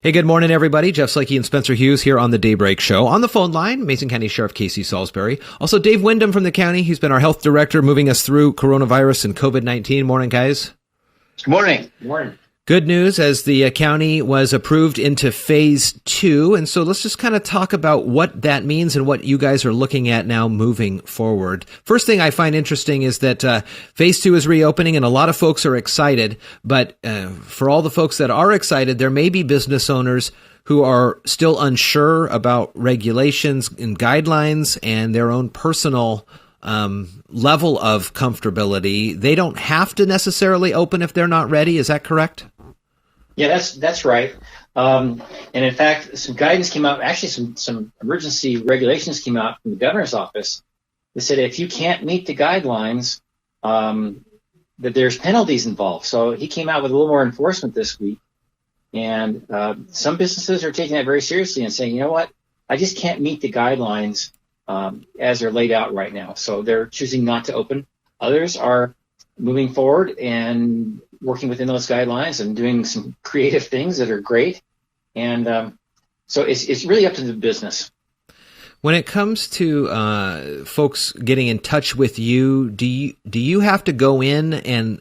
Hey, good morning, everybody. Jeff Slakey and Spencer Hughes here on the Daybreak Show. On the phone line, Mason County Sheriff Casey Salisbury. Also, Dave Windom from the county. He's been our health director, moving us through coronavirus and COVID-19. Morning, guys. Good morning. Good morning. Good news as the county was approved into phase 2. And so let's just kind of talk about what that means and what you guys are looking at now moving forward. First thing I find interesting is that phase 2 is reopening and a lot of folks are excited. But for all the folks that are excited, there may be business owners who are still unsure about regulations and guidelines and their own personal level of comfortability. They don't have to necessarily open if they're not ready. Is that correct? Yeah, that's right. And in fact, some guidance came out. Actually, some emergency regulations came out from the governor's office that said if you can't meet the guidelines, that there's penalties involved. So he came out with a little more enforcement this week. And some businesses are taking that very seriously and saying, you know what, I just can't meet the guidelines as they're laid out right now. So they're choosing not to open. Others are moving forward and working within those guidelines and doing some creative things that are great. And so it's really up to the business. When it comes to folks getting in touch with you, do you have to go in and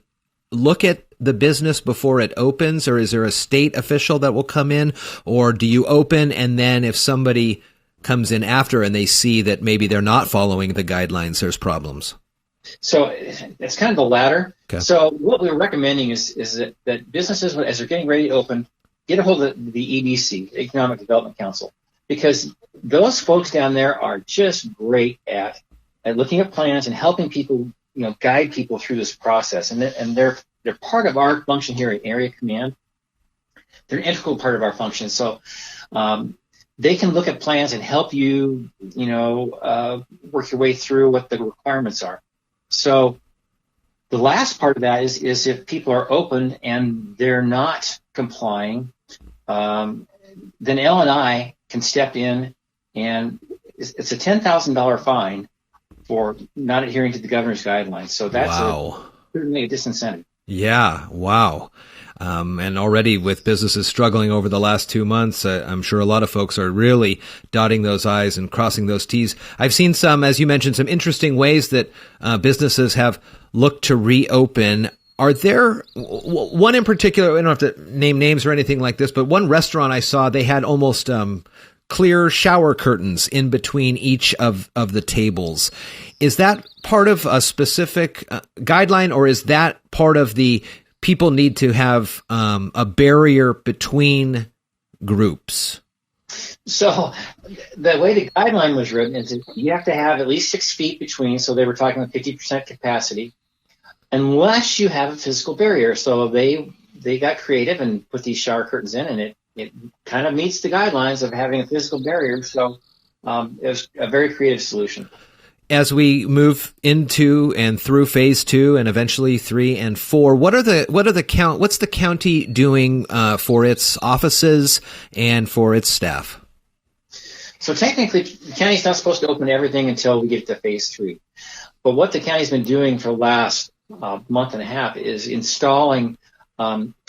look at the business before it opens, or is there a state official that will come in, or do you open and then if somebody comes in after and they see that maybe they're not following the guidelines, there's problems? So it's kind of the latter. Okay. So what we're recommending is that businesses, as they're getting ready to open, get a hold of the EDC, Economic Development Council, because those folks down there are just great at looking at plans and helping people, guide people through this process. And they're part of our function here at Area Command. They're an integral part of our function. So they can look at plans and help you, work your way through what the requirements are. So the last part of that is if people are open and they're not complying, then L&I can step in, and it's a $10,000 fine for not adhering to the governor's guidelines. So that's certainly a disincentive. Yeah, wow. And already with businesses struggling over the last 2 months, I'm sure a lot of folks are really dotting those I's and crossing those T's. I've seen some, as you mentioned, some interesting ways that businesses have looked to reopen. Are there one in particular, I don't have to name names or anything like this, but one restaurant I saw, they had almost clear shower curtains in between each of the tables. Is that part of a specific guideline, or is that part of the people need to have a barrier between groups? So the way the guideline was written is that you have to have at least 6 feet between, so they were talking about 50% capacity, unless you have a physical barrier. So they got creative and put these shower curtains in, and it kind of meets the guidelines of having a physical barrier. So it was a very creative solution. As we move into and through phase 2 and eventually 3 and 4, what's the county doing for its offices and for its staff? So technically, the county's not supposed to open everything until we get to phase 3. But what the county's been doing for the last month and a half is installing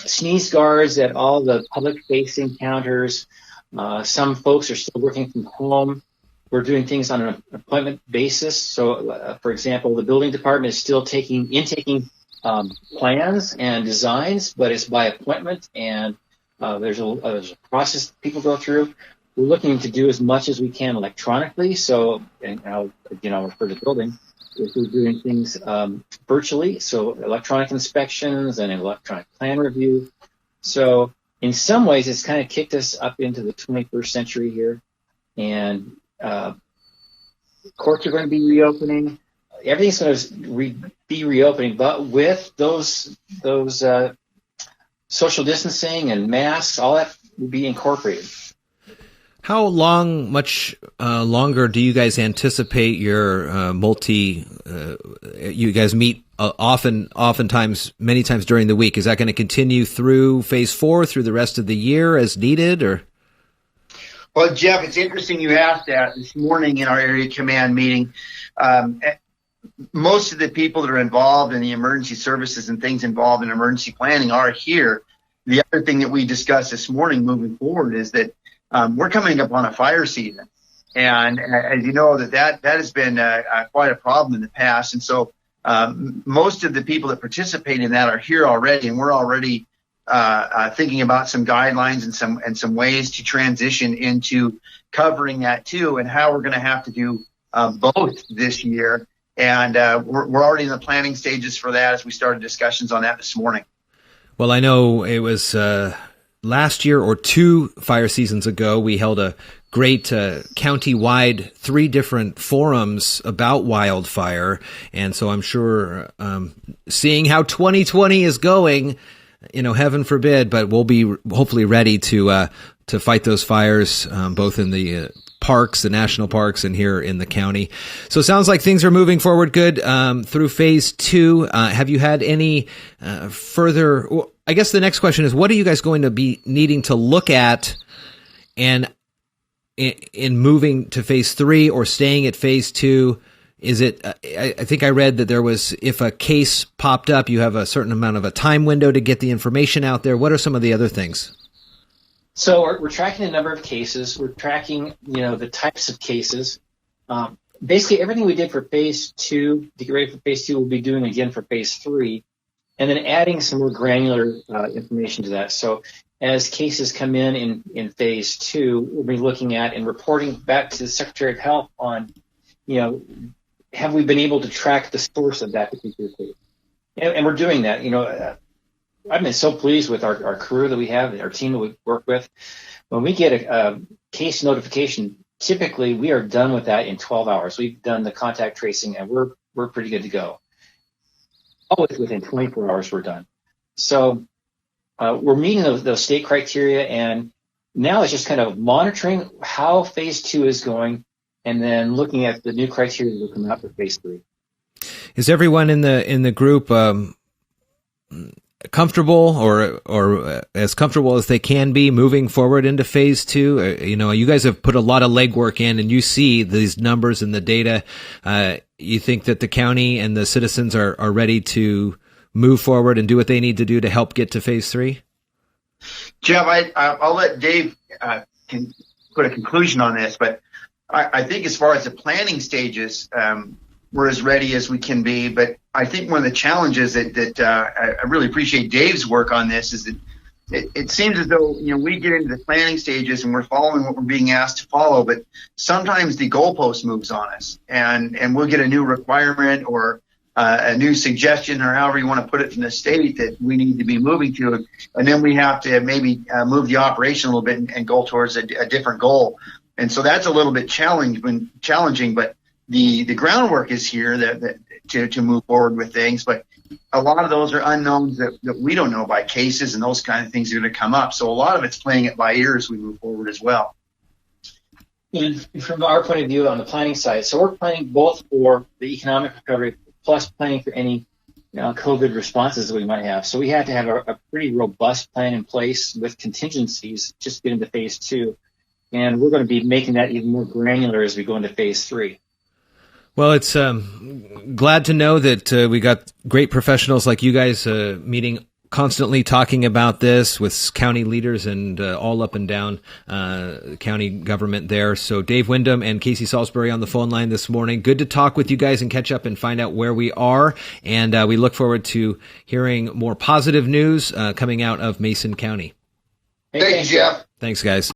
sneeze guards at all the public-facing counters. Some folks are still working from home. We're doing things on an appointment basis. So, for example, the building department is still intaking plans and designs, but it's by appointment, and there's a process people go through. We're looking to do as much as we can electronically. So, and I'll refer to the building. We're doing things virtually, so electronic inspections and electronic plan review. So, in some ways, it's kind of kicked us up into the 21st century here, and courts are going to be reopening. Everything's going to be reopening, but with those social distancing and masks, all that will be incorporated. How much longer do you guys anticipate your you guys meet oftentimes, many times during the week? Is that going to continue through phase 4, through the rest of the year as needed, or? Well, Jeff, it's interesting you asked that. This morning in our area command meeting, most of the people that are involved in the emergency services and things involved in emergency planning are here. the other thing that we discussed this morning moving forward is that we're coming up on a fire season. And as you know, that has been quite a problem in the past. And so most of the people that participate in that are here already, and we're already thinking about some guidelines and some ways to transition into covering that too, and how we're going to have to do both this year. And we're already in the planning stages for that as we started discussions on that this morning. Well, I know it was last year or 2 fire seasons ago, we held a great county-wide 3 different forums about wildfire. And so I'm sure seeing how 2020 is going, heaven forbid, but we'll be hopefully ready to fight those fires, both in the parks, the national parks, and here in the county. So it sounds like things are moving forward good through phase 2. Have you had any further? Well, I guess the next question is, what are you guys going to be needing to look at and in moving to phase 3 or staying at phase 2? Is it, I think I read that there was, if a case popped up, you have a certain amount of a time window to get the information out there. What are some of the other things? So we're tracking the number of cases. We're tracking, the types of cases. Basically, everything we did for phase 2 to get ready for phase 2, we'll be doing again for phase 3, and then adding some more granular information to that. So as cases come in phase 2, we'll be looking at and reporting back to the Secretary of Health on, have we been able to track the source of that particular case? And we're doing that. I've been so pleased with our crew that we have, our team that we work with. When we get a case notification, typically we are done with that in 12 hours. We've done the contact tracing, and we're pretty good to go. Always within 24 hours, we're done. So we're meeting those state criteria, and now it's just kind of monitoring how phase 2 is going, and then looking at the new criteria that will come out for phase 3. Is everyone in the group comfortable or as comfortable as they can be moving forward into phase 2? You guys have put a lot of legwork in, and you see these numbers and the data. You think that the county and the citizens are ready to move forward and do what they need to do to help get to phase 3? Jeff, I'll let Dave put a conclusion on this, but I think as far as the planning stages, we're as ready as we can be. But I think one of the challenges that I really appreciate Dave's work on this is that it seems as though we get into the planning stages and we're following what we're being asked to follow, but sometimes the goalpost moves on us, and we'll get a new requirement or a new suggestion, or however you want to put it, from the state that we need to be moving to, and then we have to maybe move the operation a little bit and go towards a different goal. And so that's a little bit challenging, but the groundwork is here to move forward with things. But a lot of those are unknowns that we don't know by cases, and those kind of things are going to come up. So a lot of it's playing it by ear as we move forward as well. And from our point of view on the planning side, so we're planning both for the economic recovery plus planning for any COVID responses that we might have. So we have to have a pretty robust plan in place with contingencies just to get into phase 2. And we're going to be making that even more granular as we go into phase 3. Well, it's glad to know that we got great professionals like you guys meeting constantly, talking about this with county leaders and all up and down county government there. So Dave Windom and Casey Salisbury on the phone line this morning. Good to talk with you guys and catch up and find out where we are. And we look forward to hearing more positive news coming out of Mason County. Thank you, Jeff. Thanks, guys.